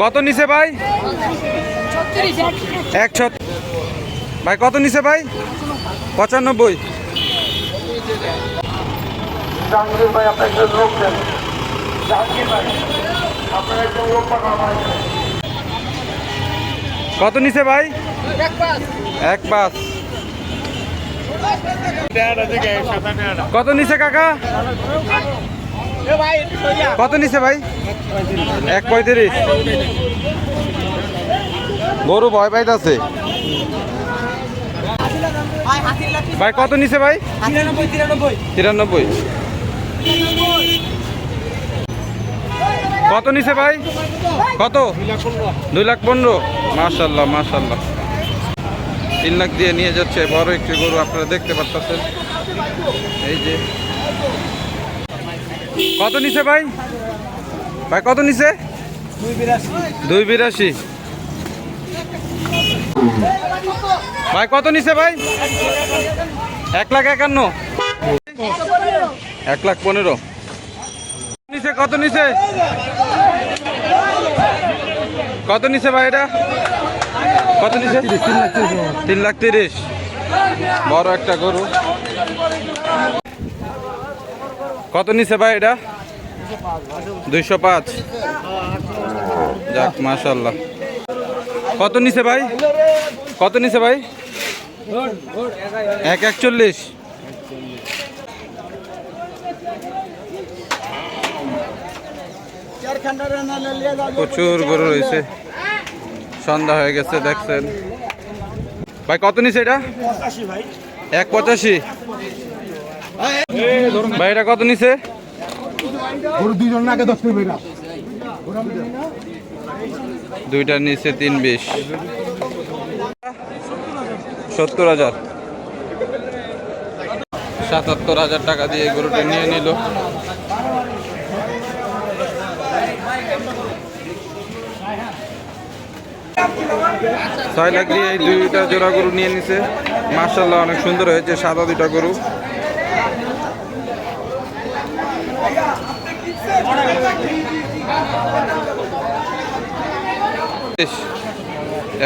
কত নিছে ভাই? ভাই কত নিছে ভাই? 95। জাহাঙ্গীর ভাই আপনার একজন লোক দেন। জাহাঙ্গীর ভাই আপনার একজন লোক পাঠানো। কত নিছে ভাই? 1.5। কত নিছে কাকা? কত নিছে ভাই? 1.35। গরু ভয় পাইতাছে ভাই। কত নিছে ভাই? 93। কত নিছে ভাই? কত? 2,15,000। মাশাল্লাহ মাশাল্লাহ। 3 লাখ দিয়ে নিয়ে যাচ্ছে বড় একটি গরু, আপনারা দেখতে পাচ্ছেন। এই যে কত নিছে ভাই? ভাই কত নিছে? 2.82। ভাই কত নিছে ভাই? 1,51,000। 1,15,000 নিছে। কত নিছে? কত নিছে ভাই এটা? কত নিছে? 3,30,000। বড় একটা গরু। কত নিছে ভাই এটা? 205। যাক মাশাআল্লাহ। কত নিছে ভাই? কত নিছে ভাই? 1,41। প্রচুর গরু রয়েছে, সন্ধ্যা হয়ে গেছে দেখছেন ভাই। কত নিছে এটা? 1,85। ভাই এটা কত নিছে? দুইটা নিচে 3,20। 70,000। 77,000 টাকা দিয়ে গরুটা নিয়ে নিল। ছয় লাখ দিয়ে এই দুইটা জোড়া গরু নিয়ে নিছে। মাশাআল্লাহ অনেক সুন্দর হয়েছে সাদা দুইটা গরু।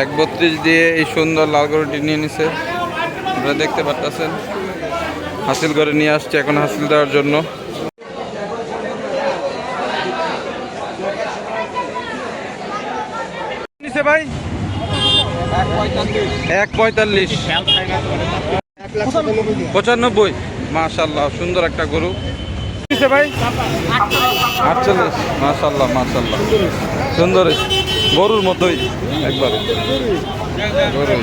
এক 32 দিয়ে এই সুন্দর লাল গরুটি নিয়ে নিছে, আপনারা দেখতে পাচ্ছেন। হাসিল করে নিয়ে আসছে এখন হাসিল দেওয়ার জন্য। নিছে ভাই? 1,45। 95। মাশাআল্লাহ সুন্দর একটা গরু নিছে ভাই। 48। মাশাআল্লাহ মাশাআল্লাহ সুন্দর গরুর মতোই একবার গরু।